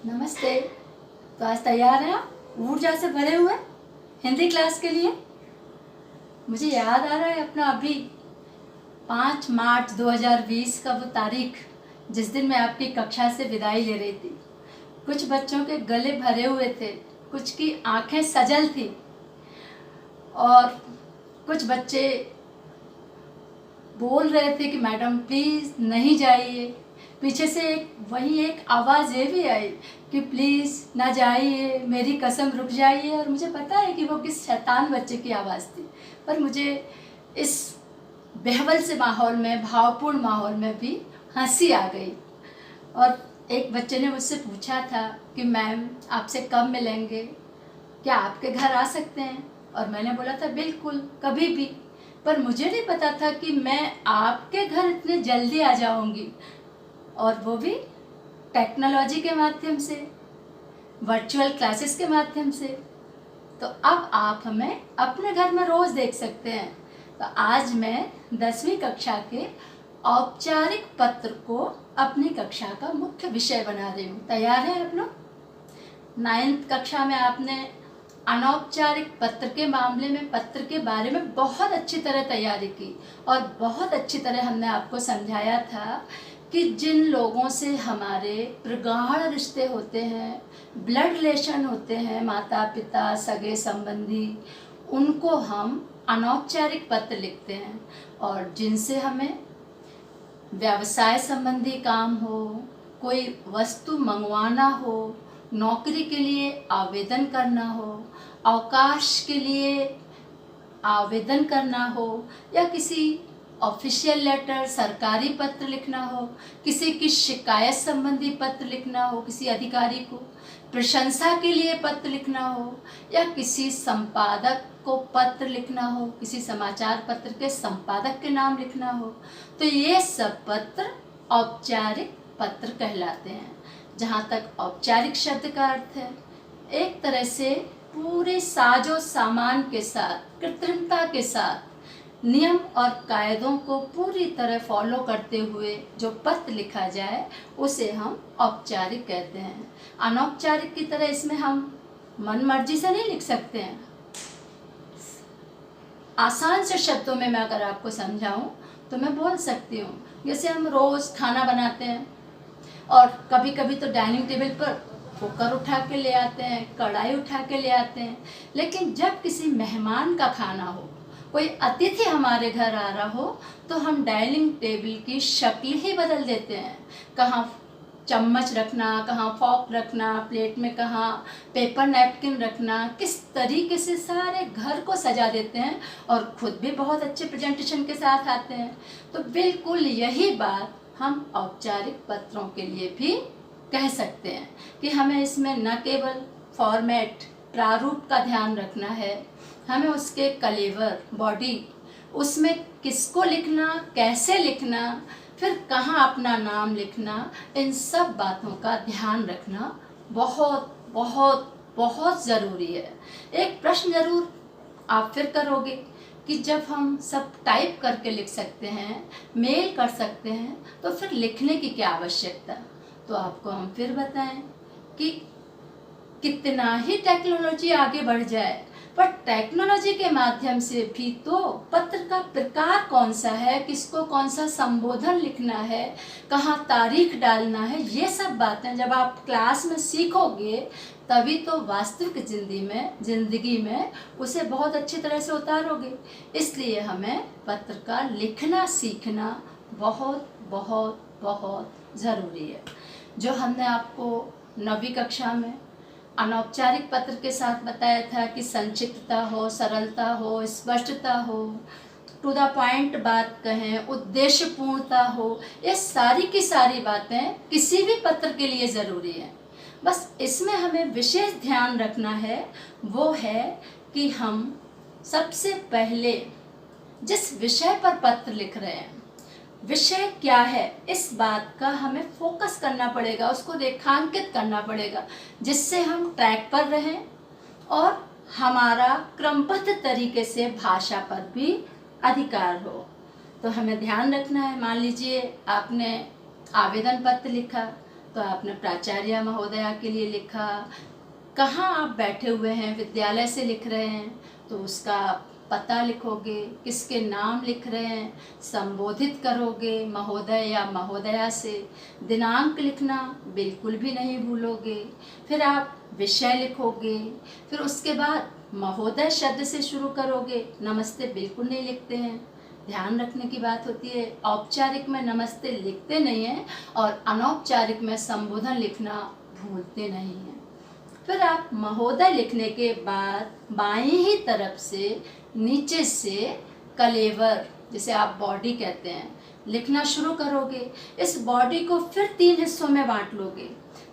नमस्ते। तो आज तैयार हैं आप ऊर्जा से भरे हुए हिंदी क्लास के लिए? मुझे याद आ रहा है अपना अभी 5 मार्च 2020 का वो तारीख जिस दिन मैं आपकी कक्षा से विदाई ले रही थी। कुछ बच्चों के गले भरे हुए थे, कुछ की आंखें सजल थी और कुछ बच्चे बोल रहे थे कि मैडम प्लीज़ नहीं जाइए। पीछे से एक आवाज़ ये भी आई कि प्लीज़ ना जाइए, मेरी कसम रुक जाइए। और मुझे पता है कि वो किस शैतान बच्चे की आवाज़ थी, पर मुझे इस बेहवल से माहौल में, भावपूर्ण माहौल में भी हंसी आ गई। और एक बच्चे ने मुझसे पूछा था कि मैम आपसे कब मिलेंगे, क्या आपके घर आ सकते हैं? और मैंने बोला था बिल्कुल, कभी भी। पर मुझे नहीं पता था कि मैं आपके घर इतने जल्दी आ जाऊंगी, और वो भी टेक्नोलॉजी के माध्यम से, वर्चुअल क्लासेस के माध्यम से। तो अब आप हमें अपने घर में रोज़ देख सकते हैं। तो आज मैं 10वीं कक्षा के औपचारिक पत्र को अपनी कक्षा का मुख्य विषय बना रही हूँ। तैयार हैं आप लोग? 9th कक्षा में आपने अनौपचारिक पत्र के मामले में, पत्र के बारे में बहुत अच्छी तरह तैयारी की और बहुत अच्छी तरह हमने आपको समझाया था कि जिन लोगों से हमारे प्रगाढ़ रिश्ते होते हैं, ब्लड रिलेशन होते हैं, माता पिता, सगे संबंधी, उनको हम अनौपचारिक पत्र लिखते हैं। और जिनसे हमें व्यवसाय संबंधी काम हो, कोई वस्तु मंगवाना हो, नौकरी के लिए आवेदन करना हो, अवकाश के लिए आवेदन करना हो, या किसी ऑफिशियल लेटर, सरकारी पत्र लिखना हो, किसी की शिकायत संबंधी पत्र लिखना हो, किसी अधिकारी को प्रशंसा के लिए पत्र लिखना हो, या किसी संपादक को पत्र लिखना हो, किसी समाचार पत्र के संपादक के नाम लिखना हो, तो ये सब पत्र औपचारिक पत्र कहलाते हैं। जहाँ तक औपचारिक शब्द का अर्थ है, एक तरह से पूरे साजो सामान के साथ, कृत्रिमता के साथ, नियम और कायदों को पूरी तरह फॉलो करते हुए जो पत्र लिखा जाए उसे हम औपचारिक कहते हैं। अनौपचारिक की तरह इसमें हम मन मर्जी से नहीं लिख सकते हैं। आसान से शब्दों में मैं अगर आपको समझाऊं तो मैं बोल सकती हूँ, जैसे हम रोज़ खाना बनाते हैं और कभी कभी तो डाइनिंग टेबल पर कुकर उठा के ले आते हैं, कढ़ाई उठा के ले आते हैं, लेकिन जब किसी मेहमान का खाना हो, कोई अतिथि हमारे घर आ रहा हो, तो हम डाइनिंग टेबल की शक्ल ही बदल देते हैं। कहाँ चम्मच रखना, कहाँ फॉर्क रखना, प्लेट में कहाँ पेपर नैपकिन रखना, किस तरीके से सारे घर को सजा देते हैं और खुद भी बहुत अच्छे प्रेजेंटेशन के साथ आते हैं। तो बिल्कुल यही बात हम औपचारिक पत्रों के लिए भी कह सकते हैं कि हमें इसमें न केवल फॉर्मेट, प्रारूप का ध्यान रखना है, हमें उसके कलेवर, बॉडी, उसमें किसको लिखना, कैसे लिखना, फिर कहाँ अपना नाम लिखना, इन सब बातों का ध्यान रखना बहुत बहुत बहुत ज़रूरी है। एक प्रश्न ज़रूर आप फिर करोगे कि जब हम सब टाइप करके लिख सकते हैं, मेल कर सकते हैं, तो फिर लिखने की क्या आवश्यकता? तो आपको हम फिर बताएं कि कितना ही टेक्नोलॉजी आगे बढ़ जाए, पर टेक्नोलॉजी के माध्यम से भी तो पत्र का प्रकार कौन सा है, किसको कौन सा संबोधन लिखना है, कहाँ तारीख डालना है, ये सब बातें जब आप क्लास में सीखोगे तभी तो वास्तविक जिंदगी में उसे बहुत अच्छी तरह से उतारोगे। इसलिए हमें पत्र का लिखना सीखना बहुत बहुत बहुत ज़रूरी है। जो हमने आपको 9वीं कक्षा में अनौपचारिक पत्र के साथ बताया था कि संक्षिप्तता हो, सरलता हो, स्पष्टता हो, टू द पॉइंट बात कहें, उद्देश्यपूर्णता हो, ये सारी की सारी बातें किसी भी पत्र के लिए ज़रूरी है। बस इसमें हमें विशेष ध्यान रखना है, वो है कि हम सबसे पहले जिस विषय पर पत्र लिख रहे हैं, विषय क्या है, इस बात का हमें फोकस करना पड़ेगा, उसको रेखांकित करना पड़ेगा, जिससे हम ट्रैक पर रहें और हमारा क्रमबद्ध तरीके से भाषा पर भी अधिकार हो। तो हमें ध्यान रखना है। मान लीजिए आपने आवेदन पत्र लिखा, तो आपने प्राचार्य महोदया के लिए लिखा। कहाँ आप बैठे हुए हैं, विद्यालय से लिख रहे हैं तो उसका पता लिखोगे, किसके नाम लिख रहे हैं, संबोधित करोगे महोदय या महोदया से। दिनांक लिखना बिल्कुल भी नहीं भूलोगे। फिर आप विषय लिखोगे, फिर उसके बाद महोदय शब्द से शुरू करोगे। नमस्ते बिल्कुल नहीं लिखते हैं, ध्यान रखने की बात होती है। औपचारिक में नमस्ते लिखते नहीं हैं और अनौपचारिक में संबोधन लिखना भूलते नहीं हैं। फिर आप महोदय लिखने के बाद बाईं ही तरफ से नीचे से कलेवर, जिसे आप बॉडी कहते हैं, लिखना शुरू करोगे। इस बॉडी को फिर 3 हिस्सों में बांट लोगे।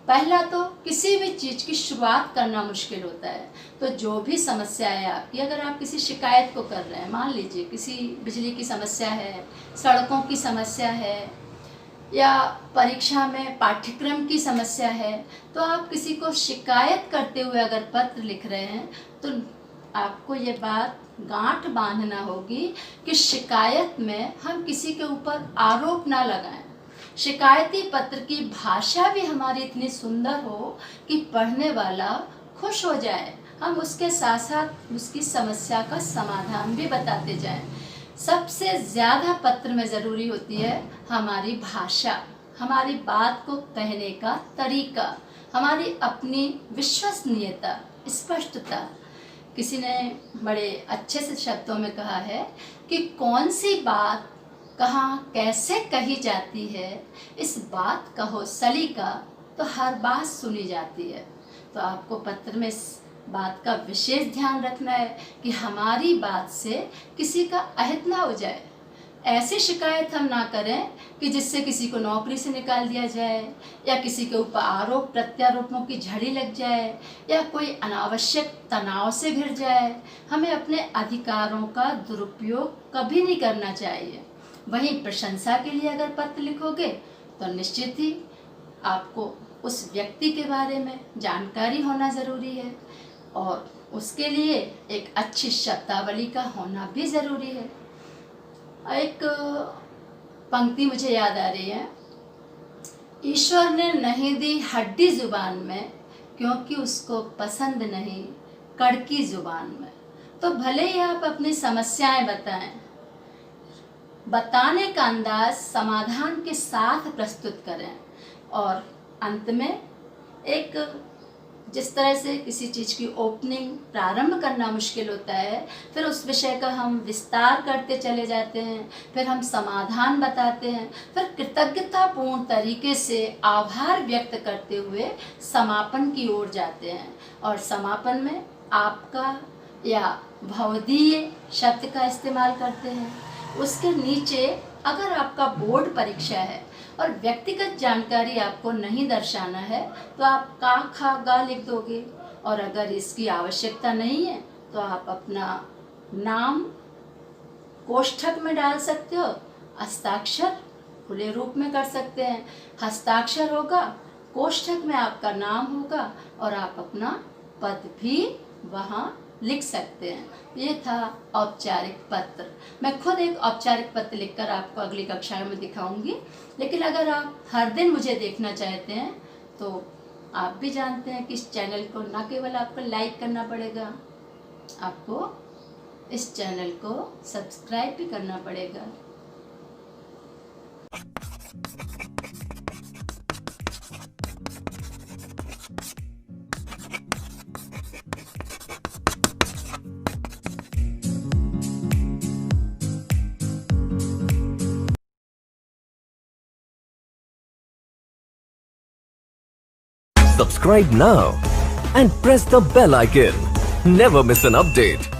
पहला तो किसी भी चीज़ की शुरुआत करना मुश्किल होता है, तो जो भी समस्या है आपकी, अगर आप किसी शिकायत को कर रहे हैं, मान लीजिए किसी बिजली की समस्या है, सड़कों की समस्या है या परीक्षा में पाठ्यक्रम की समस्या है, तो आप किसी को शिकायत करते हुए अगर पत्र लिख रहे हैं तो आपको ये बात गांठ बांधना होगी कि शिकायत में हम किसी के ऊपर आरोप ना लगाएं। शिकायती पत्र की भाषा भी हमारी इतनी सुंदर हो कि पढ़ने वाला खुश हो जाए। हम उसके साथ साथ उसकी समस्या का समाधान भी बताते जाएं। सबसे ज़्यादा पत्र में ज़रूरी होती है हमारी भाषा, हमारी बात को कहने का तरीका, हमारी अपनी विश्वसनीयता, स्पष्टता। किसी ने बड़े अच्छे से शब्दों में कहा है कि कौन सी बात कहाँ कैसे कही जाती है, इस बात का हो सलीका तो हर बात सुनी जाती है। तो आपको पत्र में इस बात का विशेष ध्यान रखना है कि हमारी बात से किसी का अहित ना हो जाए। ऐसी शिकायत हम ना करें कि जिससे किसी को नौकरी से निकाल दिया जाए या किसी के ऊपर आरोप प्रत्यारोपों की झड़ी लग जाए या कोई अनावश्यक तनाव से घिर जाए। हमें अपने अधिकारों का दुरुपयोग कभी नहीं करना चाहिए। वहीं प्रशंसा के लिए अगर पत्र लिखोगे तो निश्चित ही आपको उस व्यक्ति के बारे में जानकारी होना ज़रूरी है और उसके लिए एक अच्छी शब्दावली का होना भी ज़रूरी है। एक पंक्ति मुझे याद आ रही है, ईश्वर ने नहीं दी हड्डी जुबान में क्योंकि उसको पसंद नहीं कड़की जुबान में। तो भले ही आप अपनी समस्याएं बताएं, बताने का अंदाज समाधान के साथ प्रस्तुत करें और अंत में एक जिस तरह से किसी चीज़ की ओपनिंग प्रारंभ करना मुश्किल होता है, फिर उस विषय का हम विस्तार करते चले जाते हैं, फिर हम समाधान बताते हैं, फिर कृतज्ञतापूर्ण तरीके से आभार व्यक्त करते हुए समापन की ओर जाते हैं और समापन में आपका या भवदीय शब्द का इस्तेमाल करते हैं। उसके नीचे अगर आपका बोर्ड परीक्षा है और व्यक्तिगत जानकारी आपको नहीं दर्शाना है तो आप का खा गा लिख दोगे, और अगर इसकी आवश्यकता नहीं है तो आप अपना नाम कोष्ठक में डाल सकते हो, हस्ताक्षर खुले रूप में कर सकते हैं। हस्ताक्षर होगा, कोष्ठक में आपका नाम होगा और आप अपना पद भी वहाँ लिख सकते हैं। ये था औपचारिक पत्र। मैं खुद एक औपचारिक पत्र लिखकर आपको अगली कक्षा में दिखाऊंगी, लेकिन अगर आप हर दिन मुझे देखना चाहते हैं तो आप भी जानते हैं कि इस चैनल को न केवल आपको लाइक करना पड़ेगा, आपको इस चैनल को सब्सक्राइब भी करना पड़ेगा। Subscribe now and press the bell icon. Never miss an update.